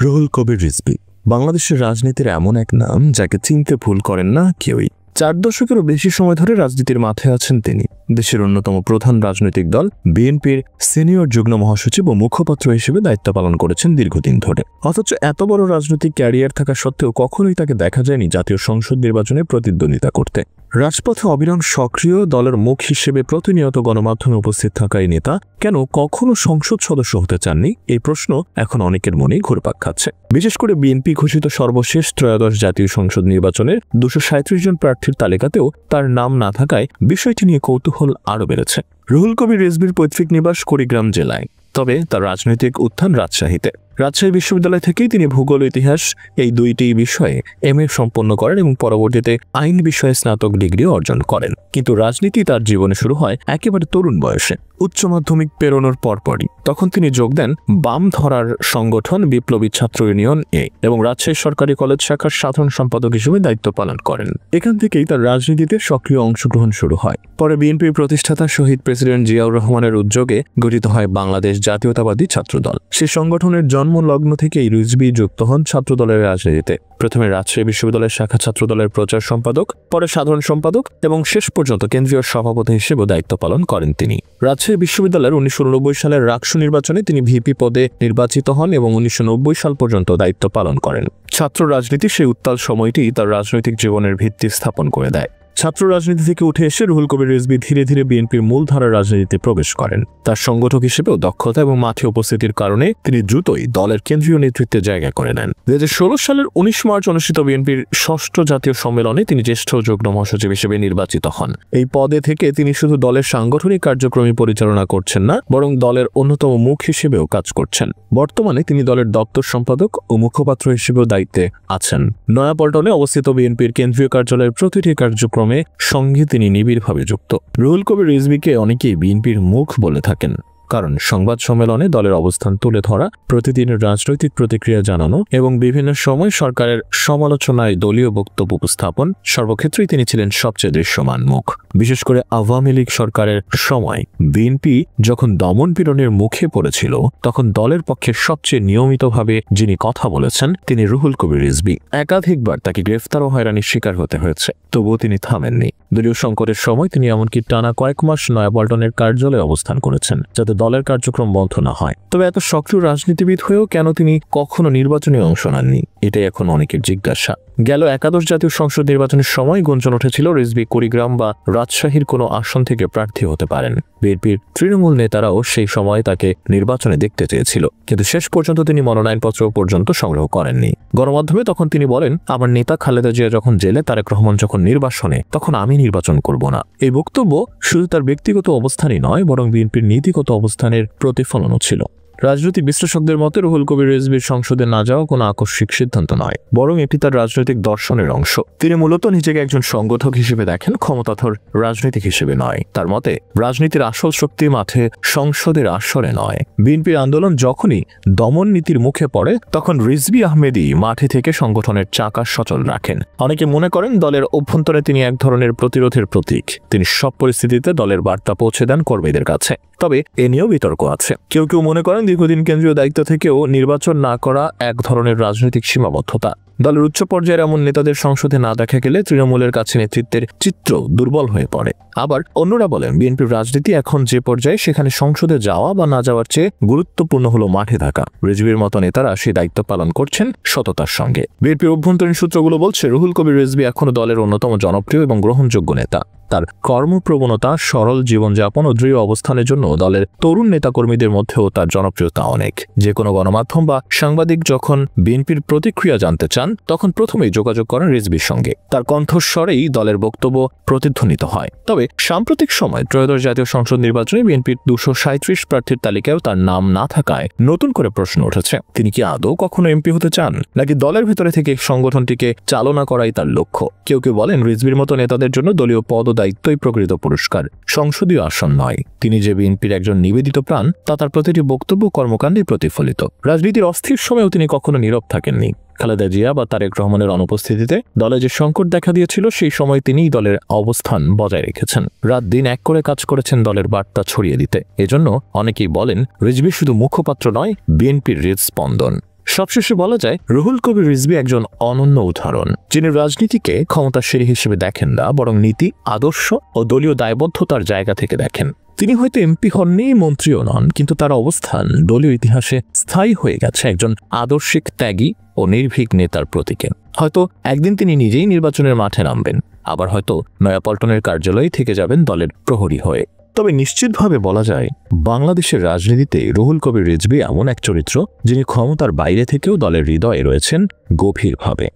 রুহুল কবির রিজভী বাংলাদেশের রাজনীতির এমন এক নাম যাকে চিনতে ভুল করেন না কেউই। 4 দশকেরও বেশি সময় ধরে রাজনীতির মাথায় আছেন তিনি। দেশের অন্যতম প্রধান রাজনৈতিক দল বিএনপির সিনিয়র যুগ্ম মহাসচিব ও মুখপাত্র হিসেবে দায়িত্ব পালন করেছেন দীর্ঘদিন ধরে। অথচ এত বড় রাজনৈতিক ক্যারিয়ার থাকা সত্ত্বেও কখনোই তাকে দেখা যায়নি জাতীয় সংসদ নির্বাচনে প্রতিদ্বন্দ্বিতা করতে। রাজপথে অবিরাম সক্রিয় দলের মুখ হিসেবে প্রতিনিয়ত গণমাধ্যমে উপস্থিত থাকা এই নেতা কেন কখনো সংসদ সদস্য হতে চাননি, এই প্রশ্ন এখন অনেকের মনেই ঘুরপাক খাচ্ছে। বিশেষ করে বিএনপি ঘোষিত সর্বশেষ ত্রয়োদশ জাতীয় সংসদ নির্বাচনের 237 জন প্রার্থীর তালিকাতেও তার নাম না থাকায় বিষয়টি নিয়ে কৌতূহল আরও বেড়েছে। রুহুল কবির রিজভীর পৈতৃক নিবাস কুড়িগ্রাম জেলায়, তবে তার রাজনৈতিক উত্থান রাজশাহীতে। রাজশাহী বিশ্ববিদ্যালয় থেকেই তিনি ভূগোল ইতিহাস এই দুইটি বিষয়ে এমএ সম্পন্ন করেন এবং পরবর্তীতে আইন বিষয়ে স্নাতক ডিগ্রি অর্জন করেন। কিন্তু রাজনীতি তার জীবনে শুরু হয় একেবারে তরুণ বয়সে। উচ্চ মাধ্যমিক পেরোনোর পরপরই তখন তিনি যোগ দেন বাম ধরার সংগঠন বিপ্লবী ছাত্র ইউনিয়ন এবং রাজশাহী সরকারি কলেজ শাখার সাধারণ সম্পাদক হিসেবে দায়িত্ব পালন করেন। এখান থেকেই তার রাজনীতিতে সক্রিয় অংশগ্রহণ শুরু হয়। পরে বিএনপির প্রতিষ্ঠাতা শহীদ প্রেসিডেন্ট জিয়াউর রহমানের উদ্যোগে গঠিত হয় বাংলাদেশ জাতীয়তাবাদী ছাত্রদল। সে সংগঠনের জন্মলগ্ন থেকেই রিজভী যুক্ত হন ছাত্রদলের রাজনীতিতে। প্রথমে রাজশাহী বিশ্ববিদ্যালয়ের শাখা ছাত্রদলের প্রচার সম্পাদক, পরে সাধারণ সম্পাদক এবং শেষ পর্যন্ত কেন্দ্রীয় সভাপতি হিসেবেও দায়িত্ব পালন করেন তিনি। রাজশাহী বিশ্ববিদ্যালয়ের 1990 সালের রাকসু নির্বাচনে তিনি ভিপি পদে নির্বাচিত হন এবং 1990 সাল পর্যন্ত দায়িত্ব পালন করেন। ছাত্র রাজনীতি সেই উত্তাল সময়টি তার রাজনৈতিক জীবনের ভিত্তি স্থাপন করে দেয়। ছাত্র রাজনীতি থেকে উঠে এসে রুহুল কবির রিজভী ধীরে ধীরে বিএনপির মূলধারার রাজনীতিতে প্রবেশ করেন। তার সংগঠক হিসেবেও দক্ষতা এবং মাঠে উপস্থিতির কারণে তিনি দ্রুতই দলের কেন্দ্রীয় নেতৃত্বে জায়গা করে নেন। 2016 সালের 19 মার্চ অনুষ্ঠিত বিএনপির 6ষ্ঠ জাতীয় সম্মেলনে তিনি জ্যেষ্ঠ যুগ্ম মহাসচিব হিসেবে নির্বাচিত হন। এই পদে থেকে তিনি শুধু দলের সাংগঠনিক কার্যক্রমই পরিচালনা করছেন না, বরং দলের অন্যতম মুখ হিসেবেও কাজ করছেন। বর্তমানে তিনি দলের দপ্তর সম্পাদক ও মুখপাত্র হিসেবেও দায়িত্বে আছেন। নয়াপল্টনে অবস্থিত বিএনপির কেন্দ্রীয় কার্যালয়ের প্রতিটি কার্যক্রমে সঙ্গে তিনি নিবিড়ভাবে যুক্ত। রুহুল কবির রিজভীকে অনেকেই বিএনপির মুখ বলে থাকেন, কারণ সংবাদ সম্মেলনে দলের অবস্থান তুলে ধরা, প্রতিদিনের রাজনৈতিক প্রতিক্রিয়া জানানো এবং বিভিন্ন সময় সরকারের সমালোচনায় দলীয় বক্তব্য উপস্থাপন, সর্বক্ষেত্রেই তিনি ছিলেন সবচেয়ে দৃশ্যমান মুখ। বিশেষ করে আওয়ামী লীগ সরকারের সময় বিএনপি যখন দমনপীড়নের মুখে পড়েছিল, তখন দলের পক্ষে সবচেয়ে নিয়মিতভাবে যিনি কথা বলেছেন তিনি রুহুল কবির রিজভী। একাধিকবার তাকে গ্রেফতার ও হয়রানির শিকার হতে হয়েছে, তবুও তিনি থামেননি। দলীয় সংকটের সময় তিনি এমনকি টানা কয়েক মাস নয়াপল্টনের কার্যালয়ে অবস্থান করেছেন, যাতে দলের কার্যক্রম বন্ধ না হয়। তবে এত সক্রিয় রাজনীতিবিদ হয়েও কেন তিনি কখনো নির্বাচনে অংশ নেননি, এটাই এখন অনেকের জিজ্ঞাসা। গেল একাদশ জাতীয় সংসদ নির্বাচনের সময় গুঞ্জন উঠেছিল রিজভী কুড়িগ্রাম বা রাজশাহীর কোনো আসন থেকে প্রার্থী হতে পারেন। বিএনপির তৃণমূল নেতারাও সেই সময় তাকে নির্বাচনে দেখতে চেয়েছিল, কিন্তু শেষ পর্যন্ত তিনি মনোনয়নপত্র পর্যন্ত সংগ্রহ করেননি। গণমাধ্যমে তখন তিনি বলেন, আমার নেতা খালেদা জিয়া যখন জেলে, তারেক রহমান যখন নির্বাসনে, তখন আমি নির্বাচন করব না। এই বক্তব্য শুধু তার ব্যক্তিগত অবস্থানই নয়, বরং বিএনপির নীতিগত অবস্থানের প্রতিফলনও ছিল। রাজনৈতিক বিশ্লেষকদের মতে রুহুল কবির রিজভীর সংসদে না যাওয়া কোনো আকস্মিক সিদ্ধান্ত নয়, বরং এটি তার রাজনৈতিক দর্শনের অংশ। তিনি মূলত নিজেকে একজন সংগঠক হিসেবে দেখেন, ক্ষমতাধর রাজনীতিক হিসেবে নয়। তার মতে রাজনীতির আসল শক্তি মাঠে, সংসদের আসরে নয়। বিএনপির আন্দোলন যখনই দমন নীতির মুখে পড়ে, তখন রিজভী আহমেদই মাঠে থেকে সংগঠনের চাকা সচল রাখেন। অনেকে মনে করেন দলের অভ্যন্তরে তিনি এক ধরনের প্রতিরোধের প্রতীক। তিনি সব পরিস্থিতিতে দলের বার্তা পৌঁছে দেন কর্মীদের কাছে। তবে এ নিয়েও বিতর্ক আছে। কেউ কেউ মনে করেন দীর্ঘদিন কেন্দ্রীয় দায়িত্ব থেকেও নির্বাচন না করা এক ধরনের রাজনৈতিক সীমাবদ্ধতা। দলের উচ্চ পর্যায়ের এমন নেতাদের সংসদে না দেখা গেলে তৃণমূলের কাছে নেতৃত্বের চিত্র দুর্বল হয়ে পড়ে। আবার অন্যরা বলেন বিএনপির রাজনীতি এখন যে পর্যায়ে, সেখানে সংসদে যাওয়া বা না যাওয়ার চেয়ে গুরুত্বপূর্ণ হলো মাঠে থাকা। রিজভীর মতো নেতারা সেই দায়িত্ব পালন করছেন সততার সঙ্গে। বিএনপির অভ্যন্তরীণ সূত্রগুলো বলছে রুহুল কবির রিজভী এখনো দলের অন্যতম জনপ্রিয় এবং গ্রহণযোগ্য নেতা। তার কর্মপ্রবণতা, সরল জীবনযাপন ও দৃঢ় অবস্থানের জন্য দলের তরুণ নেতাকর্মীদের মধ্যেও তার জনপ্রিয়তা অনেক। যে কোনো গণমাধ্যম বা সাংবাদিক যখন বিএনপির প্রতিক্রিয়া জানতে চান, তখন প্রথমেই যোগাযোগ করেন রিজভীর সঙ্গে। তার কণ্ঠস্বরেই দলের বক্তব্য প্রতিধ্বনিত হয়। তবে সাম্প্রতিক সময় ত্রয়োদশ জাতীয় সংসদ নির্বাচনে বিএনপির 237 প্রার্থীর তালিকায়ও তার নাম না থাকায় নতুন করে প্রশ্ন উঠেছে, তিনি কি আদৌ কখনো এমপি হতে চান, নাকি দলের ভিতরে থেকে সংগঠনটিকে চালনা করাই তার লক্ষ্য? কেউ কেউ বলেন রিজভীর মতো নেতাদের জন্য দলীয় পদ ও দায়িত্বই প্রকৃত পুরস্কার, সংসদীয় আসন নয়। তিনি যে বিএনপির একজন নিবেদিত প্রাণ, তা তার প্রতিটি বক্তব্য কর্মকাণ্ডে প্রতিফলিত। রাজনীতির অস্থির সময়েও তিনি কখনো নীরব থাকেননি। খালেদা জিয়া বা তারেক রহমানের অনুপস্থিতিতে দলে যে সংকট দেখা দিয়েছিল, সেই সময় তিনিই দলের অবস্থান বজায় রেখেছেন। রাত দিন এক করে কাজ করেছেন দলের বার্তা ছড়িয়ে দিতে। এজন্য অনেকেই বলেন রিজভী শুধু মুখপাত্র নয়, বিএনপির হৃদস্পন্দন। সবশেষে বলা যায় রুহুল কবির রিজভী একজন অনন্য উদাহরণ, যিনি রাজনীতিকে ক্ষমতাশালী হিসেবে দেখেন না, বরং নীতি, আদর্শ ও দলীয় দায়বদ্ধতার জায়গা থেকে দেখেন। তিনি হয়তো এমপি হননি, মন্ত্রীও নন, কিন্তু তার অবস্থান দলীয় ইতিহাসে স্থায়ী হয়ে গেছে একজন আদর্শিক, ত্যাগী ও নির্ভীক নেতার প্রতীকে। হয়তো একদিন তিনি নিজেই নির্বাচনের মাঠে নামবেন, আবার হয়তো নয়াপল্টনের কার্যালয়ে থেকে যাবেন দলের প্রহরী হয়ে। তবে নিশ্চিতভাবে বলা যায় বাংলাদেশের রাজনীতিতে রুহুল কবির রিজভী এমন এক চরিত্র, যিনি ক্ষমতার বাইরে থেকেও দলের হৃদয়ে রয়েছেন গভীরভাবে।